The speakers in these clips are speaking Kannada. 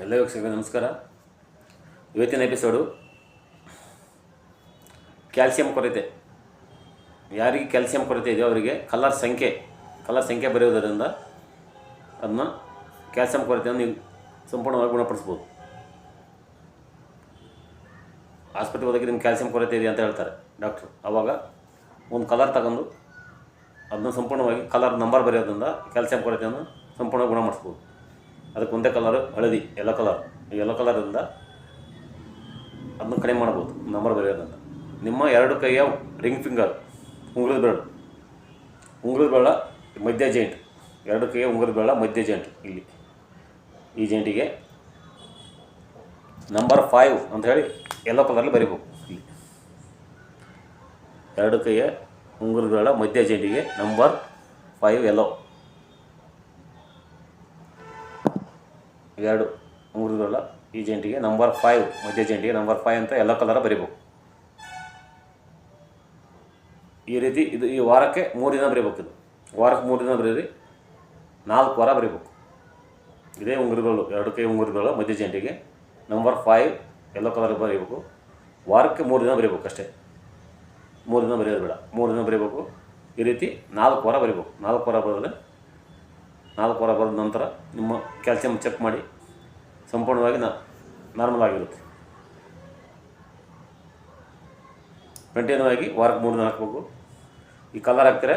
ಎಲ್ಲ ವೀಕ್ಷಕರಿಗೆ ನಮಸ್ಕಾರ. ಇವತ್ತಿನ ಎಪಿಸೋಡು ಕ್ಯಾಲ್ಸಿಯಂ ಕೊರತೆ. ಯಾರಿಗೆ ಕ್ಯಾಲ್ಸಿಯಂ ಕೊರತೆ ಇದೆಯೋ ಅವರಿಗೆ ಕಲರ್ ಸಂಖ್ಯೆ ಬರೆಯುವುದರಿಂದ ಅದನ್ನ ಕ್ಯಾಲ್ಸಿಯಂ ಕೊರತೆಯನ್ನು ನೀವು ಸಂಪೂರ್ಣವಾಗಿ ಗುಣಪಡಿಸ್ಬೋದು. ಆಸ್ಪತ್ರೆಗೆ ಹೋದಾಗ ನಿಮ್ಗೆ ಕ್ಯಾಲ್ಸಿಯಂ ಕೊರತೆ ಇದೆ ಅಂತ ಹೇಳ್ತಾರೆ ಡಾಕ್ಟ್ರು. ಆವಾಗ ಒಂದು ಕಲರ್ ತಗೊಂಡು ಅದನ್ನ ಸಂಪೂರ್ಣವಾಗಿ ಕಲರ್ ನಂಬರ್ ಬರೆಯೋದ್ರಿಂದ ಕ್ಯಾಲ್ಸಿಯಂ ಕೊರತೆಯನ್ನು ಸಂಪೂರ್ಣವಾಗಿ ಗುಣಪಡಿಸ್ಬೋದು. ಅದಕ್ಕೆ ಒಂದೇ ಕಲರು ಹಳದಿ, ಯೆಲ್ಲೋ ಕಲರಿಂದ ಅದನ್ನು ಕಡಿಮೆ ಮಾಡ್ಬೋದು ನಂಬರ್ ಬರೆಯೋದ್ರಿಂದ. ನಿಮ್ಮ ಎರಡು ಕೈಯ ರಿಂಗ್ ಫಿಂಗರ್, ಉಂಗುರದ ಬೆರಳ ಮಧ್ಯ ಜಾಯಿಂಟ್, ಎರಡು ಕೈಯ ಉಂಗುರದ ಬೆರಳ ಮಧ್ಯ ಜಾಯಿಂಟ್, ಇಲ್ಲಿ ಈ ಜಾಯಿಂಟಿಗೆ ನಂಬರ್ 5 ಅಂತ ಹೇಳಿ ಯೆಲ್ಲೋ ಕಲರಲ್ಲಿ ಬರೀಬೇಕು. ಇಲ್ಲಿ ಎರಡು ಕೈಯ ಉಂಗುರದ ಬೆರಳ ಮಧ್ಯ ಜಾಯಿಂಟಿಗೆ ನಂಬರ್ 5 ಯೆಲ್ಲೋ, ಎರಡು ಉಂಗುರದ ಬೆರಳ ಈ ಜಾಯಿಂಟಿಗೆ ನಂಬರ್ 5, ಮಧ್ಯ ಜಾಯಿಂಟಿಗೆ ನಂಬರ್ 5 ಅಂತ ಯೆಲ್ಲೋ ಕಲರ ಬರೀಬೇಕು. ಈ ರೀತಿ ಈ ವಾರಕ್ಕೆ 3 ದಿನ ಬರೀಬೇಕು. ಇದು ವಾರಕ್ಕೆ 3 ದಿನ ಬರೀರಿ, 4 ವಾರ ಬರೀಬೇಕು. ಇದೇ ಉಂಗುರಗಳು, ಎರಡು ಕೈ ಉಂಗುರಗಳು ಮಧ್ಯ ಜಾಯಿಂಟಿಗೆ ನಂಬರ್ 5 ಯೆಲ್ಲೋ ಕಲರ್ ಬರೀಬೇಕು. ವಾರಕ್ಕೆ 3 ದಿನ ಬರೀಬೇಕು ಅಷ್ಟೇ. 3 ದಿನ ಬರೆಯೋದು ಬೇಡ, 3 ದಿನ ಬರೀಬೇಕು. ಈ ರೀತಿ 4 ವಾರ ಬರೀಬೇಕು. 4 ವಾರ ಬರೆದ್ರೆ 4 ವಾರ ಬರೆದ ನಂತರ ನಿಮ್ಮ ಕ್ಯಾಲ್ಸಿಯಂ ಚೆಕ್ ಮಾಡಿ ಸಂಪೂರ್ಣವಾಗಿ ನಾರ್ಮಲ್ ಆಗಿರುತ್ತೆ. ಕಂಟಿನ್ಯೂ ಆಗಿ ವಾರಕ್ಕೆ 3 ದಿನ ಹಾಕಬೇಕು. ಈ ಕಲರ್ ಹಾಕ್ತಾರೆ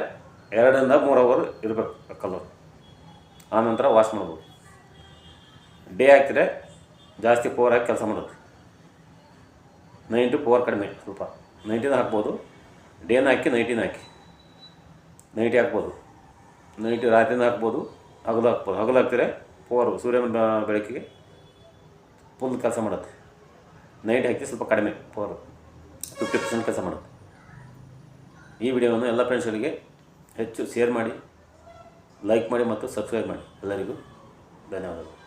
2 ರಿಂದ 3 ಅವರ್ ಇರಬೇಕು ಕಲರ್. ಆನಂತರ ವಾಶ್ ಮಾಡ್ಬೋದು. ಡೇ ಹಾಕ್ತಿದ್ರೆ ಜಾಸ್ತಿ ಪವರ್ ಹಾಕಿ ಕೆಲಸ ಮಾಡೋದು. 9 to 4 ಕಡಿಮೆ, ಸ್ವಲ್ಪ 19 ಹಾಕ್ಬೋದು. ಡೇನ ಹಾಕಿ 19 ಹಾಕಿ, ನೈಟಿ ಹಾಕ್ಬೋದು. ನೈಟಿ ರಾತ್ರಿನ ಹಾಕ್ಬೋದು, ಹಗಲು ಹಾಕ್ಬೋದು. ಹಗಲು ಹಾಕ್ತಿದ್ರೆ ಪವರು ಸೂರ್ಯನ ಬೆಳಕಿಗೆ ಫುಲ್ ಕೆಲಸ ಮಾಡುತ್ತೆ. ನೈಟ್ ಹಾಕಿ ಸ್ವಲ್ಪ ಕಡಿಮೆ ಪವರು, 50% ಕೆಲಸ ಮಾಡುತ್ತೆ. ಈ ವಿಡಿಯೋವನ್ನು ಎಲ್ಲ ಫ್ರೆಂಡ್ಸ್ಗಳಿಗೆ ಹೆಚ್ಚು ಶೇರ್ ಮಾಡಿ, ಲೈಕ್ ಮಾಡಿ ಮತ್ತು ಸಬ್ಸ್ಕ್ರೈಬ್ ಮಾಡಿ. ಎಲ್ಲರಿಗೂ ಧನ್ಯವಾದಗಳು.